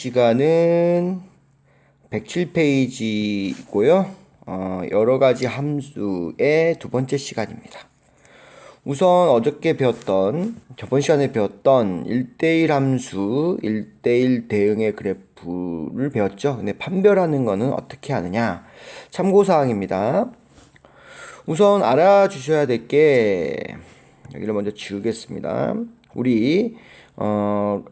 시간은 107페이지고요. 여러가지 함수의 두 번째 시간입니다. 우선 저번 시간에 배웠던 1대1 함수, 1대1 대응의 그래프를 배웠죠. 근데 판별하는 거는 어떻게 하느냐? 참고사항입니다. 우선 알아주셔야 될 게, 여기를 먼저 지우겠습니다. 우리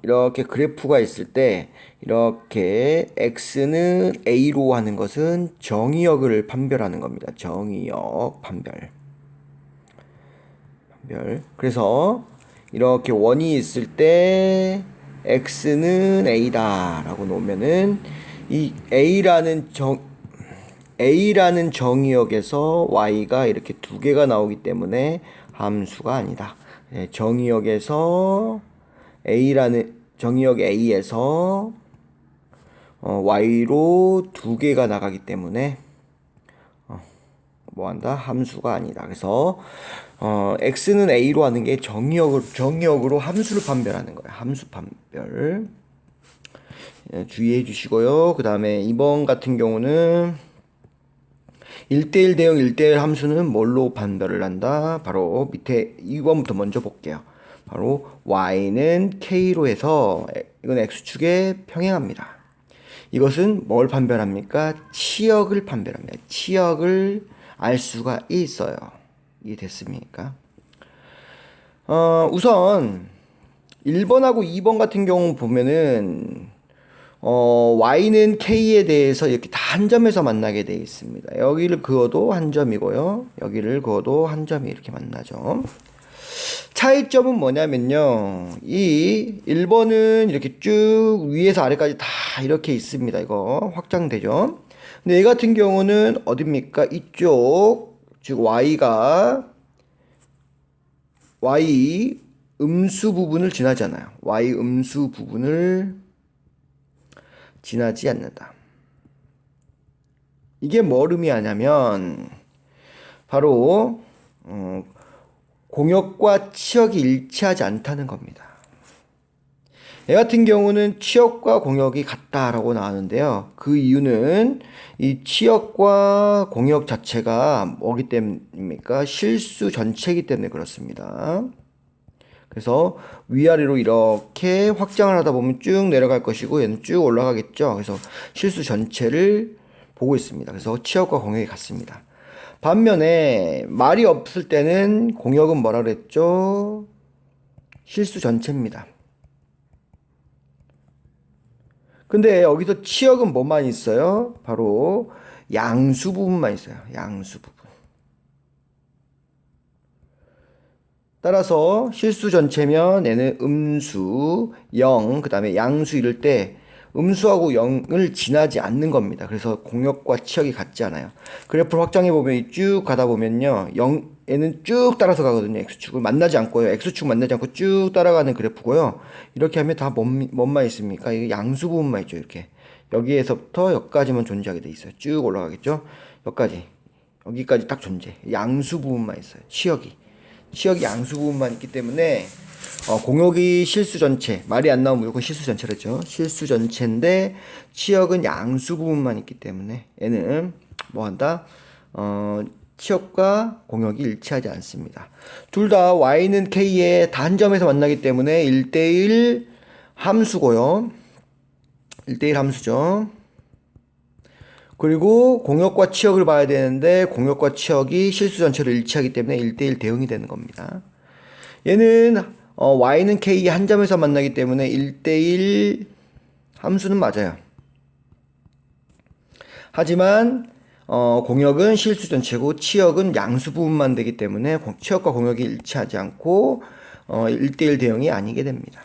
이렇게 그래프가 있을 때 이렇게 x는 a로 하는 것은 정의역을 판별하는 겁니다. 정의역 판별. 그래서 이렇게 원이 있을 때 x는 a다 라고 놓으면은 이 a라는 정의역에서 y가 이렇게 두 개가 나오기 때문에 함수가 아니다. 정의역에서 정의역 A에서 Y로 두 개가 나가기 때문에 함수가 아니다. 그래서 X는 A로 하는 게 정의역으로 함수를 판별하는 거예요. 함수 판별. 주의해 주시고요. 그 다음에 2번 같은 경우는 1대1 대응 1대1 함수는 뭘로 판별을 한다? 바로 밑에 2번부터 먼저 볼게요. 바로 y는 k로 해서 이건 x축에 평행합니다. 이것은 뭘 판별합니까? 치역을 판별합니다. 치역을 알 수가 있어요. 이해됐습니까? 우선 1번하고 2번 같은 경우 보면은 y는 k에 대해서 이렇게 다 한 점에서 만나게 되어 있습니다. 여기를 그어도 한 점이고요. 여기를 그어도 한 점이 이렇게 만나죠. 차이점은 뭐냐면요. 이 1번은 이렇게 쭉 위에서 아래까지 다 이렇게 있습니다. 이거 확장되죠. 근데 얘 같은 경우는 어딥니까? 이쪽, 즉 y 음수 부분을 지나지 않아요. y 음수 부분을 지나지 않는다. 이게 뭘 의미하냐면 바로 공역과 치역이 일치하지 않다는 겁니다. 얘 같은 경우는 치역과 공역이 같다라고 나왔는데요. 그 이유는 이 치역과 공역 자체가 뭐기 때문입니까? 실수 전체이기 때문에 그렇습니다. 그래서 위아래로 이렇게 확장을 하다 보면 쭉 내려갈 것이고 얘는 쭉 올라가겠죠. 그래서 실수 전체를 보고 있습니다. 그래서 치역과 공역이 같습니다. 반면에 말이 없을 때는 공역은 뭐라 그랬죠? 실수 전체입니다. 근데 여기서 치역은 뭐만 있어요? 바로 양수 부분만 있어요. 양수 부분. 따라서 실수 전체면 얘는 음수, 0, 그 다음에 양수 이럴 때 음수하고 0을 지나지 않는 겁니다. 그래서 공역과 치역이 같지 않아요. 그래프를 확장해보면 쭉 가다 보면요. 얘는 쭉 따라서 가거든요. X축을 만나지 않고요. X축 만나지 않고 쭉 따라가는 그래프고요. 이렇게 하면 다 뭔만 있습니까? 이 양수 부분만 있죠. 이렇게. 여기에서부터 여기까지만 존재하게 돼 있어요. 쭉 올라가겠죠. 여기까지 딱 존재. 양수 부분만 있어요. 치역이 양수 부분만 있기 때문에 공역이 실수 전체, 말이 안 나오면 무조건 실수 전체랬죠. 실수 전체인데 치역은 양수 부분만 있기 때문에 얘는 뭐한다? 치역과 공역이 일치하지 않습니다. 둘 다 y는 k의 단점에서 만나기 때문에 1대1 함수고요. 1대1 함수죠. 그리고 공역과 치역을 봐야 되는데 공역과 치역이 실수 전체로 일치하기 때문에 1대1 대응이 되는 겁니다. 얘는 y는 k의 한 점에서 만나기 때문에 1대1 함수는 맞아요. 하지만 공역은 실수 전체고 치역은 양수 부분만 되기 때문에 치역과 공역이 일치하지 않고 1대1 대응이 아니게 됩니다.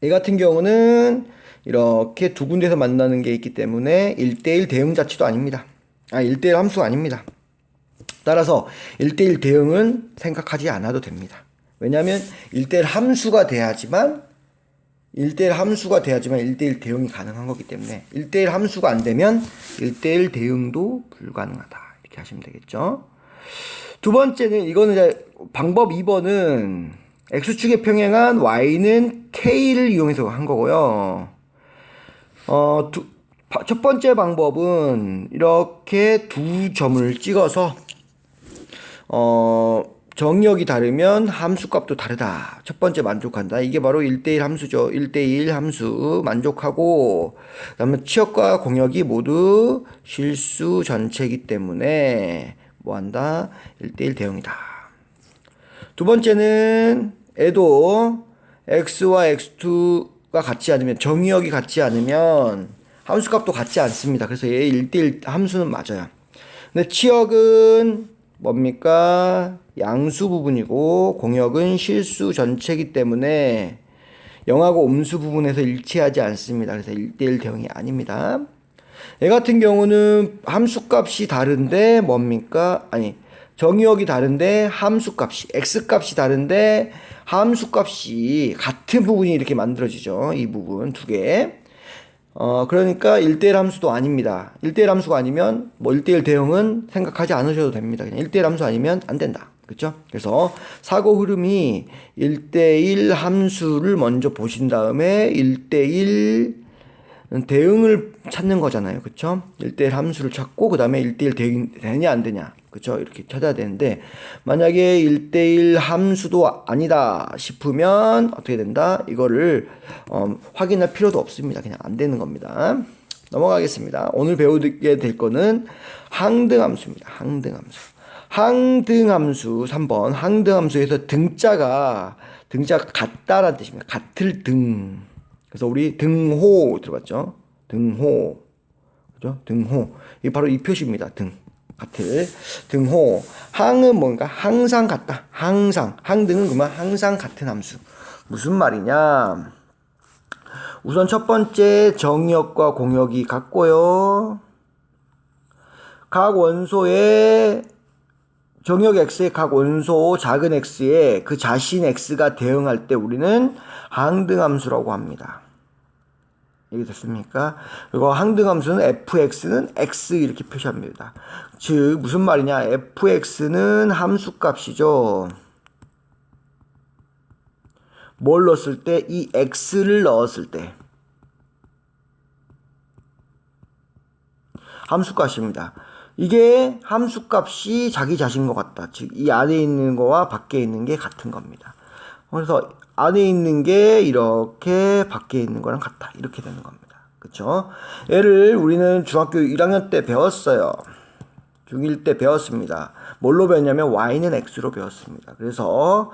이 같은 경우는 이렇게 두 군데서 만나는 게 있기 때문에 1대1 대응 자체도 아닙니다. 1대1 함수가 아닙니다. 따라서 1대1 대응은 생각하지 않아도 됩니다. 왜냐하면 1대1 함수가 돼야지만 1대1 대응이 가능한 거기 때문에 1대1 함수가 안 되면 1대1 대응도 불가능하다. 이렇게 하시면 되겠죠. 두 번째는 이거는 이제 방법 2번은 x축에 평행한 y는 k를 이용해서 한 거고요. 첫 번째 방법은 이렇게 두 점을 찍어서 정의역이 다르면 함수값도 다르다. 첫 번째 만족한다. 이게 바로 1대1 함수죠. 1대1 함수 만족하고, 그 다음에 치역과 공역이 모두 실수 전체이기 때문에 뭐 한다? 1대1 대응이다. 두 번째는 애도 x와 x2가 같지 않으면, 정의역이 같지 않으면 함수값도 같지 않습니다. 그래서 얘 1대1 함수는 맞아요. 근데 치역은 뭡니까? 양수 부분이고 공역은 실수 전체이기 때문에 영하고 음수 부분에서 일치하지 않습니다. 그래서 1대1 대응이 아닙니다. 얘 같은 경우는 함수값이 다른데 뭡니까? 아니, 정의역이 다른데 함수값이, x값이 다른데 함수값이 같은 부분이 이렇게 만들어지죠. 이 부분 두 개. 그러니까 1대1 함수도 아닙니다. 1대1 함수가 아니면 뭐 1대1 대응은 생각하지 않으셔도 됩니다. 그냥 1대1 함수 아니면 안 된다. 그렇죠? 그래서 사고 흐름이 1대1 함수를 먼저 보신 다음에 1대1 대응을 찾는 거잖아요. 그렇죠? 1대1 함수를 찾고 그 다음에 1대1 대응이 되냐 안 되냐. 그렇죠? 이렇게 찾아야 되는데 만약에 1대1 함수도 아니다 싶으면 어떻게 된다? 이거를 확인할 필요도 없습니다. 그냥 안 되는 겁니다. 넘어가겠습니다. 오늘 배우게 될 거는 항등함수입니다. 항등함수. 항등함수 3번. 항등함수에서 등자가 같다라는 뜻입니다. 같을 등. 그래서 우리 등호 들어봤죠? 등호. 그죠? 등호. 이게 바로 이 표시입니다. 등. 같을. 등호. 항은 뭔가? 항상 같다. 항상. 항등은 그만 항상 같은 함수. 무슨 말이냐? 우선 첫 번째 정의역과 공역이 같고요. 각 원소의 정의역 x의 각 원소 작은 x에 그 자신 x가 대응할 때 우리는 항등함수라고 합니다. 이해됐습니까? 그리고 항등함수는 fx는 x 이렇게 표시합니다. 즉 무슨 말이냐? fx는 함수값이죠. 뭘 넣었을 때? 이 x를 넣었을 때 함수값입니다. 이게 함수값이 자기 자신인 것 같다. 즉 이 안에 있는 거와 밖에 있는 게 같은 겁니다. 그래서 안에 있는 게 이렇게 밖에 있는 거랑 같다. 이렇게 되는 겁니다. 그쵸? 얘를 우리는 중학교 1학년 때 배웠어요. 중1 때 배웠습니다. 뭘로 배웠냐면 y는 x로 배웠습니다. 그래서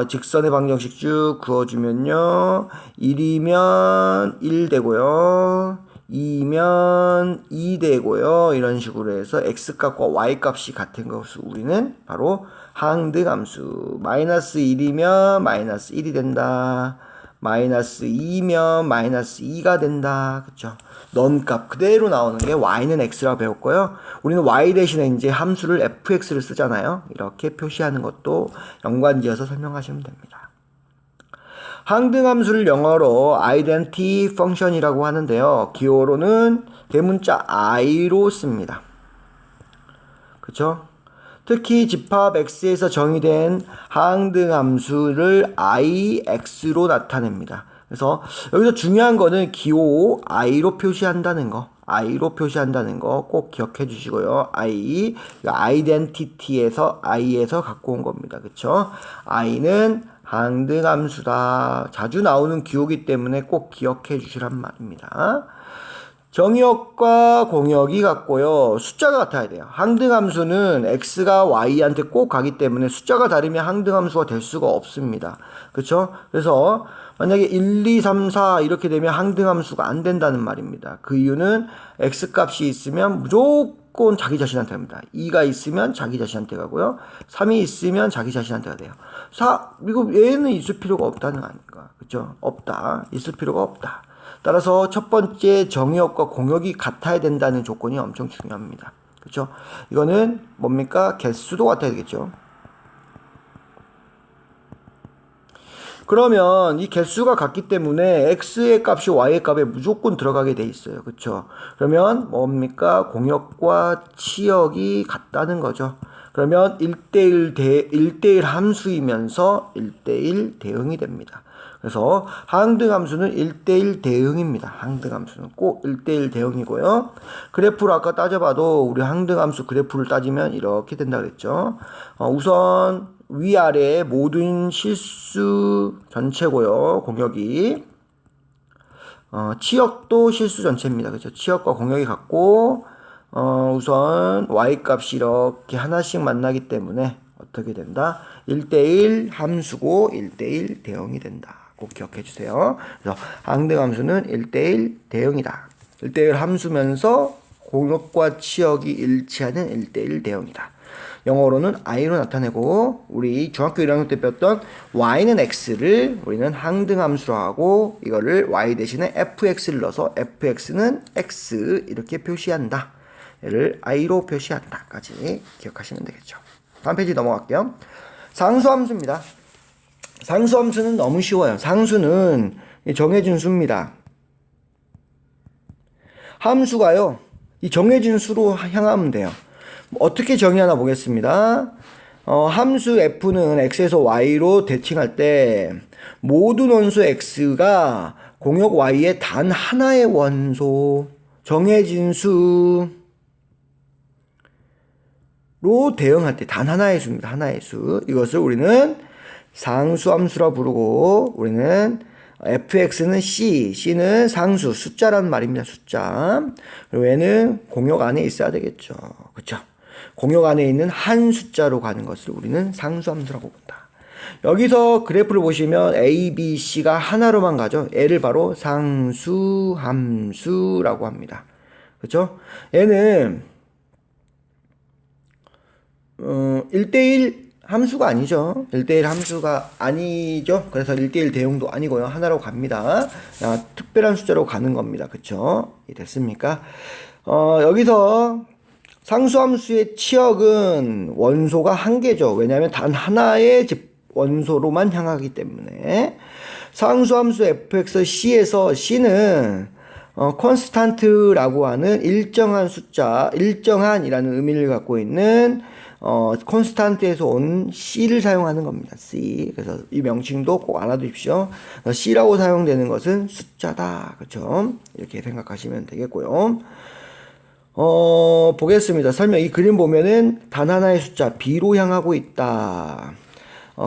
직선의 방정식 쭉 그어주면요. 1이면 1 되고요. 2면 2 되고요. 이런 식으로 해서 x값과 y값이 같은 것을 우리는 바로 항등함수. 마이너스 1이면 마이너스 1이 된다. 마이너스 2면 마이너스 2가 된다. 그쵸? 넣은 값 그대로 나오는 게 y는 x라고 배웠고요. 우리는 y 대신에 이제 함수를 fx를 쓰잖아요. 이렇게 표시하는 것도 연관지어서 설명하시면 됩니다. 항등함수를 영어로 identity function이라고 하는데요. 기호로는 대문자 i로 씁니다. 그쵸? 특히 집합 x에서 정의된 항등함수를 ix로 나타냅니다. 그래서 여기서 중요한 거는 기호 i로 표시한다는 거. i로 표시한다는 거 꼭 기억해 주시고요. identity에서 i에서 갖고 온 겁니다. 그쵸? i는 항등함수다. 자주 나오는 기호이기 때문에 꼭 기억해 주시란 말입니다. 정의역과 공역이 같고요. 숫자가 같아야 돼요. 항등함수는 x가 y한테 꼭 가기 때문에 숫자가 다르면 항등함수가 될 수가 없습니다. 그렇죠? 그래서 만약에 1, 2, 3, 4 이렇게 되면 항등함수가 안 된다는 말입니다. 그 이유는 x값이 있으면 무조건 자기 자신한테 갑니다. 2가 있으면 자기 자신한테 가고요. 3이 있으면 자기 자신한테 가요. 그리고 얘는 있을 필요가 없다는 거 아닙니까? 그렇죠? 없다. 있을 필요가 없다. 따라서 첫 번째 정의역과 공역이 같아야 된다는 조건이 엄청 중요합니다. 그렇죠? 이거는 뭡니까? 개수도 같아야 되겠죠. 그러면 이 개수가 같기 때문에 x의 값이 y의 값에 무조건 들어가게 돼 있어요. 그렇죠? 그러면 뭡니까? 공역과 치역이 같다는 거죠. 그러면 1대1 함수이면서 1대1 대응이 됩니다. 그래서 항등함수는 1대1 대응입니다. 항등함수는 꼭 1대1 대응이고요. 그래프를 아까 따져봐도 우리 항등함수 그래프를 따지면 이렇게 된다 그랬죠. 우선 위아래 모든 실수 전체고요. 공역이 치역도 실수 전체입니다. 그렇죠? 치역과 공역이 같고 우선 y값이 이렇게 하나씩 만나기 때문에 어떻게 된다? 1대1 함수고 1대1 대응이 된다. 꼭 기억해 주세요. 그래서 항등함수는 1대1 대응이다. 1대1 함수면서 공역과 치역이 일치하는 1대1 대응이다. 영어로는 i로 나타내고 우리 중학교 1학년 때 배웠던 y는 x를 우리는 항등함수로 하고 이거를 y 대신에 fx를 넣어서 fx는 x 이렇게 표시한다. 얘를 i로 표시한다. 까지 기억하시면 되겠죠. 다음 페이지 넘어갈게요. 상수함수입니다. 상수함수는 너무 쉬워요. 상수는 정해진 수입니다. 함수가요, 이 정해진 수로 향하면 돼요. 어떻게 정의하나 보겠습니다. 함수 f는 x에서 y로 대칭할 때 모든 원소 x가 공역 y의 단 하나의 원소 정해진 수로 대응할 때 단 하나의 수입니다. 하나의 수. 이것을 우리는 상수함수라 부르고 우리는 fx는 c는 상수, 숫자라는 말입니다. 숫자. 그리고 얘는 공역 안에 있어야 되겠죠. 그쵸? 공역 안에 있는 한 숫자로 가는 것을 우리는 상수함수라고 본다. 여기서 그래프를 보시면 a, b, c가 하나로만 가죠. 얘를 바로 상수함수라고 합니다. 그쵸? 얘는 1대1 함수가 아니죠. 1대1 함수가 아니죠. 그래서 1대1 대응도 아니고요. 하나로 갑니다. 특별한 숫자로 가는 겁니다. 그쵸? 됐습니까? 여기서 상수함수의 치역은 원소가 한 개죠. 왜냐하면 단 하나의 원소로만 향하기 때문에. 상수함수 fx,c에서 c는 콘스탄트라고 하는 일정한 숫자, 일정한이라는 의미를 갖고 있는 콘스탄트에서 온 c를 사용하는 겁니다. c. 그래서 이 명칭도 꼭 알아두십시오. c라고 사용되는 것은 숫자다. 그렇죠? 이렇게 생각하시면 되겠고요. 보겠습니다. 설명. 이 그림 보면은 단 하나의 숫자 b로 향하고 있다.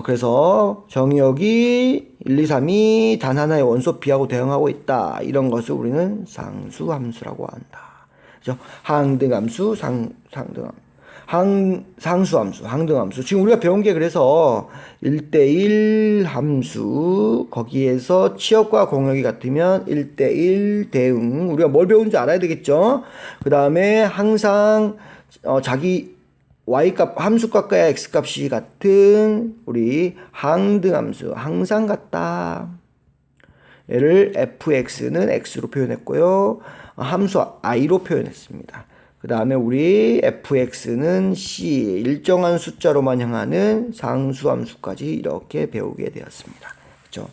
그래서 정의역이 1, 2, 3이 단 하나의 원소 b하고 대응하고 있다. 이런 것을 우리는 상수함수라고 한다. 그죠? 항등함수, 상수함수, 항등함수. 지금 우리가 배운 게 그래서 1대1 함수, 거기에서 치역과 공역이 같으면 1대1 대응. 우리가 뭘 배운지 알아야 되겠죠? 그 다음에 항상 자기 y값, 함수값과 x값이 같은 우리 항등함수, 항상 같다. 얘를 fx는 x로 표현했고요. 함수 i로 표현했습니다. 그 다음에 우리 fx는 c, 일정한 숫자로만 향하는 상수함수까지 이렇게 배우게 되었습니다. 그렇죠?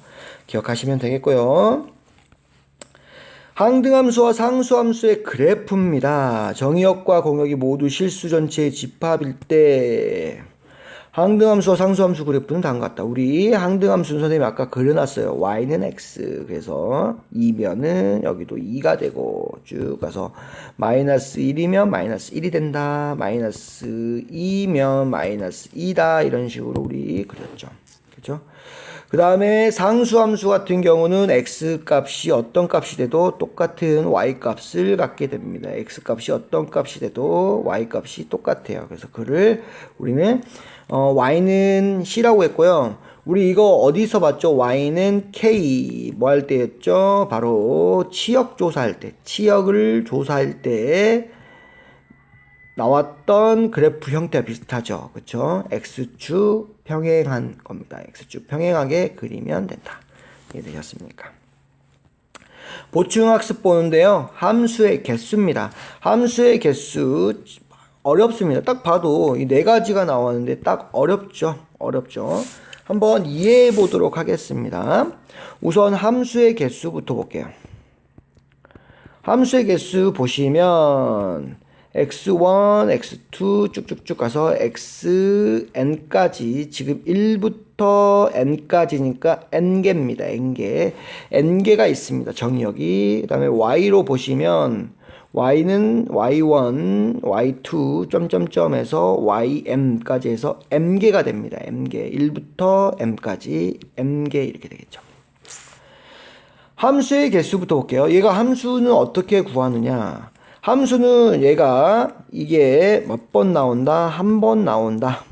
기억하시면 되겠고요. 항등함수와 상수함수의 그래프입니다. 정의역과 공역이 모두 실수 전체의 집합일 때 항등함수와 상수함수 그래프는 다음과 같다. 우리 항등함수는 선생님이 아까 그려놨어요. y는 x. 그래서 2면은 여기도 2가 되고 쭉 가서 마이너스 1이면 마이너스 1이 된다. 마이너스 2면 마이너스 2다. 이런 식으로 우리 그렸죠. 그렇죠? 그 다음에 상수함수 같은 경우는 x값이 어떤 값이 돼도 똑같은 y값을 갖게 됩니다. x값이 어떤 값이 돼도 y값이 똑같아요. 그래서 그를 우리는 y는 c라고 했고요. 우리 이거 어디서 봤죠? y는 k 뭐 할 때였죠? 바로 치역 조사할 때, 치역을 조사할 때 나왔던 그래프 형태와 비슷하죠. 그쵸? x축 평행한 겁니다. x축 평행하게 그리면 된다. 이해되셨습니까? 보충학습 보는데요. 함수의 개수입니다. 함수의 개수 어렵습니다. 딱 봐도 이 네 가지가 나왔는데 딱 어렵죠. 어렵죠. 한번 이해해 보도록 하겠습니다. 우선 함수의 개수부터 볼게요. 함수의 개수 보시면 x1, x2 쭉쭉쭉 가서 xn까지 지금 1부터 n까지니까 n개입니다. n개. n개가 있습니다. 정의역이. 그 다음에 y로 보시면 y는 y1, y2 점점점에서 ym까지 해서 m개가 됩니다. m개. 1부터 m까지 m개 이렇게 되겠죠. 함수의 개수부터 볼게요. 얘가 함수는 어떻게 구하느냐. 함수는 얘가 이게 몇 번 나온다? 한 번 나온다.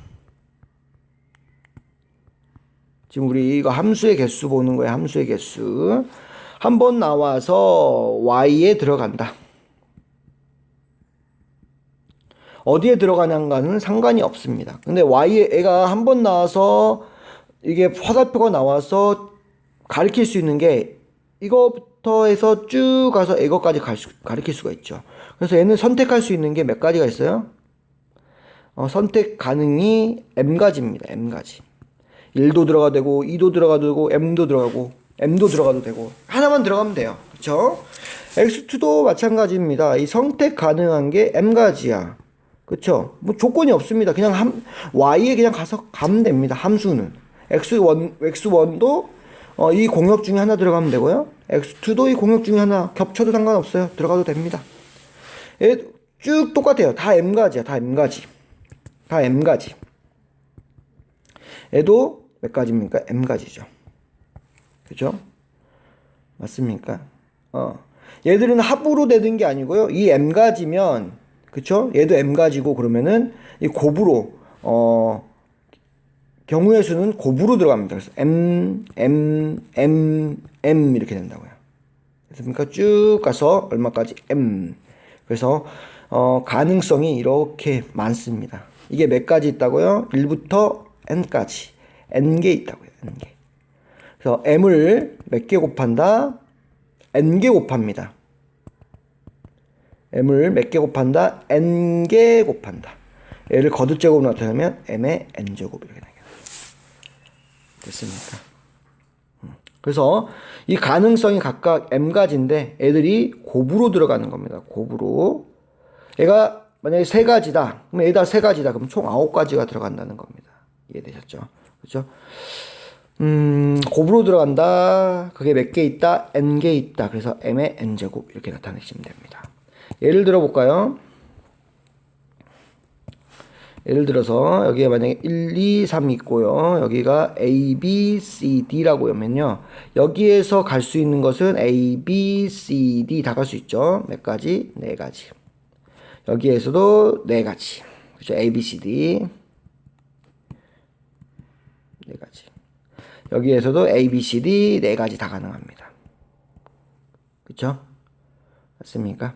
지금 우리 이거 함수의 개수 보는 거예요. 함수의 개수. 한 번 나와서 y에 들어간다. 어디에 들어가냐는 상관이 없습니다. 근데 y에 애가 한 번 나와서 이게 화살표가 나와서 가리킬 수 있는 게 이거부터 해서 쭉 가서 이거까지 가리킬 수가 있죠. 그래서 얘는 선택할 수 있는 게 몇 가지가 있어요? 선택 가능이 m가지입니다. m가지. 1도 들어가도 되고 2도 들어가도 되고 m도 들어가고 m도 들어가도 되고 하나만 들어가면 돼요. 그쵸? x2도 마찬가지입니다. 이 선택 가능한 게 m가지야. 그쵸? 뭐 조건이 없습니다. 그냥 y에 그냥 가서 가면 됩니다. 함수는. x1도 이 공역 중에 하나 들어가면 되고요. x2도 이 공역 중에 하나 겹쳐도 상관없어요. 들어가도 됩니다. 얘 쭉 똑같아요. 다 m가지야. 다 m가지. 다 m가지. 얘도 몇 가지입니까? m가지죠. 그죠? 맞습니까? 얘들은 합으로 되는 게 아니고요. 이 m가지면 그쵸? 얘도 m가지고 그러면은 이 곱으로 경우의 수는 곱으로 들어갑니다. 그래서 m 이렇게 된다고요. 그러니까 쭉 가서 얼마까지 m. 그래서 가능성이 이렇게 많습니다. 이게 몇 가지 있다고요? 1부터 n까지 n개 있다고요. n개. 그래서 m을 몇 개 곱한다? n개 곱합니다. m을 몇 개 곱한다? n개 곱한다. 얘를 거듭제곱으로 나타내면 m의 n제곱 이렇게 되겠다. 됐습니까? 그래서 이 가능성이 각각 m가지인데 애들이 곱으로 들어가는 겁니다. 곱으로. 얘가 만약에 3가지다. 그럼 얘다 3가지다. 그럼 총 9가지가 들어간다는 겁니다. 이해되셨죠? 그렇죠? 곱으로 들어간다. 그게 몇 개 있다? n개 있다. 그래서 m의 n제곱 이렇게 나타내시면 됩니다. 예를 들어 볼까요? 예를 들어서 여기에 만약에 1, 2, 3 있고요. 여기가 A, B, C, D라고 하면요. 여기에서 갈 수 있는 것은 A, B, C, D 다 갈 수 있죠. 몇 가지? 4가지. 여기에서도 4가지. 그렇죠? A, B, C, D 4가지. 여기에서도 A, B, C, D 4가지 다 가능합니다. 그렇죠? 맞습니까?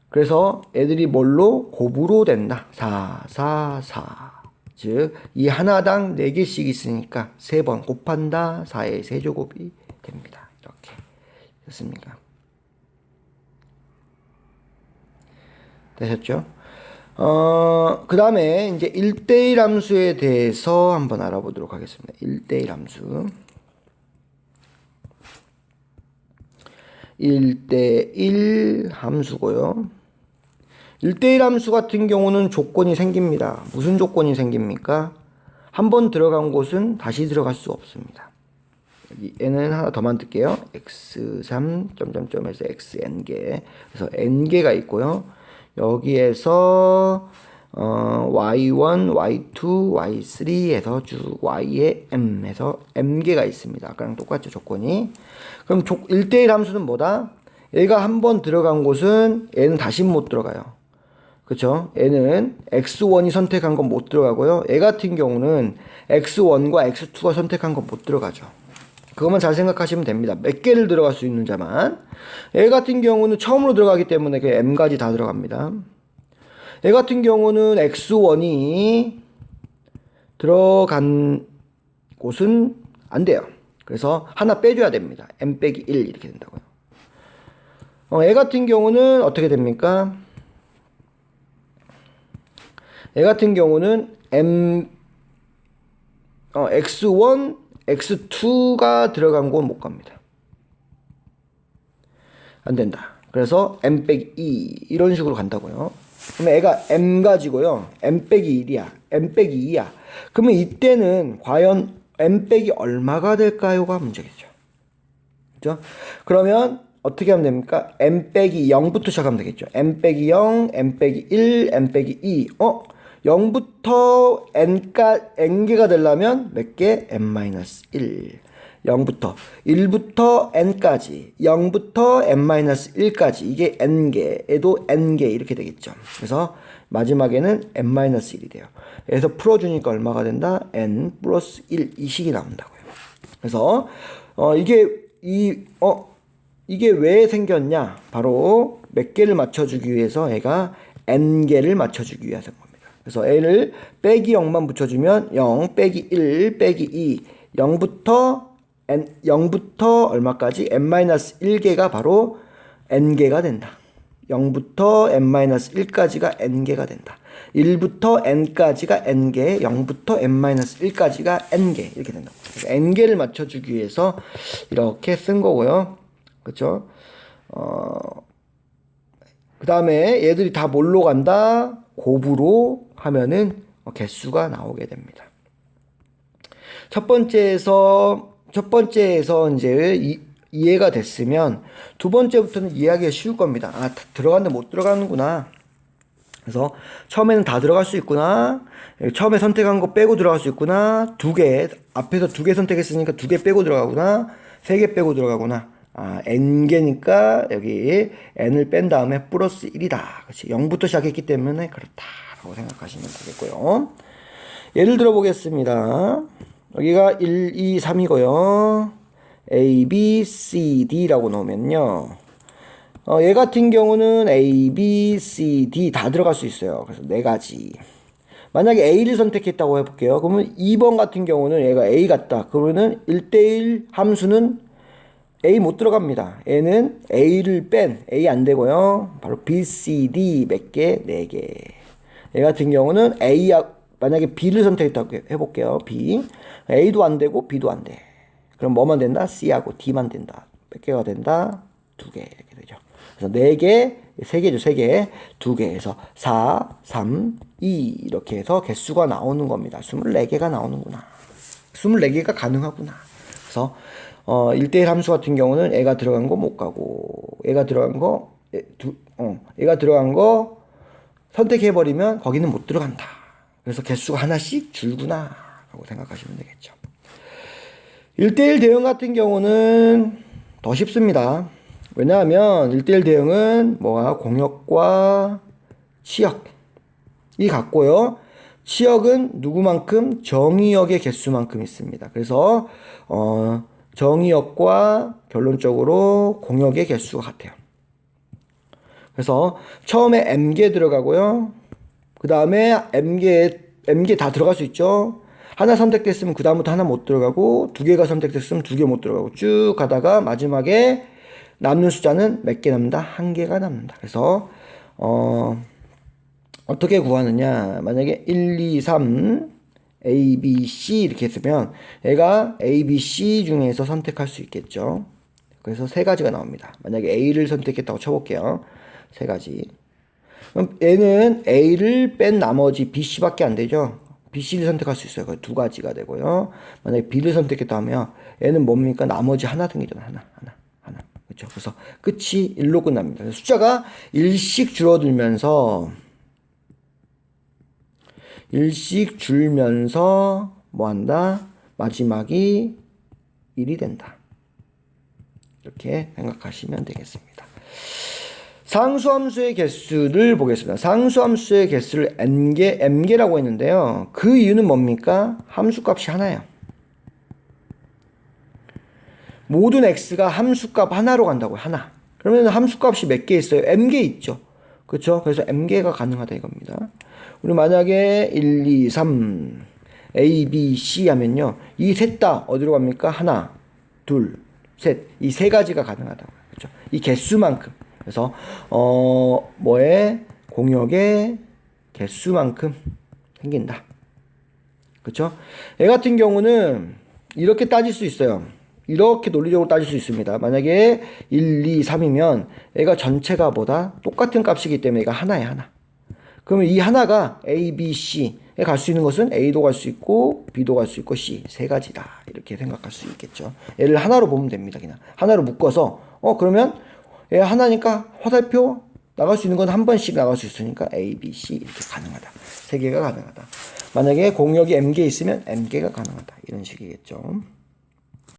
그래서 애들이 뭘로? 곱으로 된다. 4, 4, 4. 즉, 이 하나당 4개씩 있으니까 3번 곱한다. 4의 세제곱이 됩니다. 이렇게. 됐습니까? 되셨죠? 그 다음에 이제 1대1 함수에 대해서 한번 알아보도록 하겠습니다. 1대1 함수. 1대1 함수고요. 1대1 함수 같은 경우는 조건이 생깁니다. 무슨 조건이 생깁니까? 한번 들어간 곳은 다시 들어갈 수 없습니다. 여기 얘는 하나 더 만들게요. x3 점점점에서 xn개. 그래서 n개가 있고요. 여기에서 y1, y2, y3에서 쭉 y에 m에서 m개가 있습니다. 아까랑 똑같죠, 조건이. 그럼 1대1 함수는 뭐다? 얘가 한번 들어간 곳은 얘는 다시 못 들어가요. 그쵸? 얘는 x1이 선택한 건 못 들어가고요. 얘 같은 경우는 x1과 x2가 선택한 건 못 들어가죠. 그것만 잘 생각하시면 됩니다. 몇 개를 들어갈 수 있는 자만. 얘 같은 경우는 처음으로 들어가기 때문에 그 m까지 다 들어갑니다. 얘 같은 경우는 x1이 들어간 곳은 안 돼요. 그래서 하나 빼줘야 됩니다. m 빼기 1 이렇게 된다고요. 얘 같은 경우는 어떻게 됩니까? 얘 같은 경우는 x1, x2가 들어간 곳 못 갑니다. 안 된다. 그래서 m 빼기 2 이런 식으로 간다고요. 그러면 애가 m 가지고요. m 빼기 1이야. m 빼기 2야. 그러면 이때는 과연 m 빼기 얼마가 될까요가 문제겠죠. 그죠? 그러면 어떻게 하면 됩니까? m 빼기 0부터 시작하면 되겠죠. m 빼기 0, m 빼기 1, m 빼기 2. 0부터 n개가 되려면 몇 개? n-1. 0부터 1부터 n까지 0부터 n-1까지 이게 n개에도 n개 이렇게 되겠죠. 그래서 마지막에는 n-1이 돼요. 그래서 풀어주니까 얼마가 된다? n 플러스 1 이 식이 나온다고요. 그래서 이게 왜 생겼냐? 바로 몇 개를 맞춰주기 위해서 애가 n개를 맞춰주기 위해서 겁니다. 그래서 n을 빼기 0만 붙여주면 0 빼기 1 빼기 2 0부터 얼마까지? n-1개가 바로 n개가 된다. 0부터 n-1까지가 n개가 된다. 1부터 n까지가 n개, 0부터 n-1까지가 n개 이렇게 된다. n개를 맞춰주기 위해서 이렇게 쓴 거고요. 그쵸? 그 다음에 얘들이 다 뭘로 간다? 곱으로 하면은 개수가 나오게 됩니다. 첫 번째에서 이제 이해가 됐으면 두 번째부터는 이해하기가 쉬울 겁니다. 아, 들어갔는데 못 들어가는구나. 그래서 처음에는 다 들어갈 수 있구나. 처음에 선택한 거 빼고 들어갈 수 있구나. 앞에서 2개 선택했으니까 2개 빼고 들어가구나. 3개 빼고 들어가구나. n개니까 여기 n을 뺀 다음에 플러스 1이다. 그렇지. 0부터 시작했기 때문에 그렇다라고 생각하시면 되겠고요. 예를 들어 보겠습니다. 여기가 1, 2, 3이고요. A, B, C, D라고 놓으면요. 얘 같은 경우는 A, B, C, D 다 들어갈 수 있어요. 그래서 4가지. 만약에 A를 선택했다고 해볼게요. 그러면 2번 같은 경우는 얘가 A 같다. 그러면은 1대1 함수는 A 못 들어갑니다. 얘는 A를 뺀 A 안 되고요. 바로 B, C, D 몇 개? 4개. 얘 같은 경우는 만약에 B를 선택했다고 해볼게요. B. A도 안 되고 B도 안 돼. 그럼 뭐만 된다? C하고 D만 된다. 몇 개가 된다? 2개 이렇게 되죠. 그래서 4개, 3개죠. 3개, 2개에서 4, 3, 2 이렇게 해서 개수가 나오는 겁니다. 24개가 나오는구나. 24개가 가능하구나. 그래서 1대1 함수 같은 경우는 애가 들어간 거 못 가고 애가 들어간 거 선택해버리면 거기는 못 들어간다. 그래서 개수가 하나씩 줄구나 라고 생각하시면 되겠죠. 1대1 대응 같은 경우는 더 쉽습니다. 왜냐하면 1대1 대응은 공역과 치역이 같고요. 치역은 누구만큼? 정의역의 개수만큼 있습니다. 그래서 정의역과 결론적으로 공역의 개수가 같아요. 그래서 처음에 m개 들어가고요. 그 다음에 m개 다 들어갈 수 있죠. 하나 선택됐으면 그 다음부터 하나 못 들어가고 2개가 선택됐으면 2개 못 들어가고 쭉 가다가 마지막에 남는 숫자는 몇 개 남는다? 1개가 남는다. 그래서 어떻게 구하느냐? 만약에 1, 2, 3 A, B, C 이렇게 했으면 얘가 A, B, C 중에서 선택할 수 있겠죠. 그래서 3가지가 나옵니다. 만약에 A를 선택했다고 쳐볼게요. 3가지. 그럼 얘는 A를 뺀 나머지 B, C밖에 안 되죠. B, C를 선택할 수 있어요. 2가지가 되고요. 만약에 B를 선택했다 하면 얘는 뭡니까? 나머지 하나 생기잖아. 하나. 그렇죠. 그래서 끝이 1로 끝납니다. 숫자가 1씩 줄면서 뭐 한다? 마지막이 1이 된다. 이렇게 생각하시면 되겠습니다. 상수함수의 개수를 보겠습니다. 상수함수의 개수를 m개라고 했는데요. 그 이유는 뭡니까? 함수값이 하나예요. 모든 x가 함수값 하나로 간다고요. 하나. 그러면 함수값이 몇 개 있어요? m개 있죠. 그렇죠? 그래서 m개가 가능하다 이겁니다. 우리 만약에 1, 2, 3 A, B, C 하면요. 이 셋 다 어디로 갑니까? 하나, 둘, 셋. 이 3가지가 가능하다고. 그렇죠? 이 개수만큼. 그래서 공역의 개수만큼 생긴다. 그렇죠? 얘 같은 경우는 이렇게 따질 수 있어요. 이렇게 논리적으로 따질 수 있습니다. 만약에 1, 2, 3이면 얘가 전체가 뭐다? 똑같은 값이기 때문에 얘가 하나야, 하나. 그러면 이 하나가 A, B, C에 갈 수 있는 것은 A도 갈 수 있고 B도 갈 수 있고 C 세 가지다. 이렇게 생각할 수 있겠죠. 얘를 하나로 보면 됩니다. 그냥 하나로 묶어서 그러면 얘 하나니까 화살표 나갈 수 있는 건 한 번씩 나갈 수 있으니까 A, B, C 이렇게 가능하다. 세 개가 가능하다. 만약에 공역이 M개 있으면 M개가 가능하다. 이런 식이겠죠.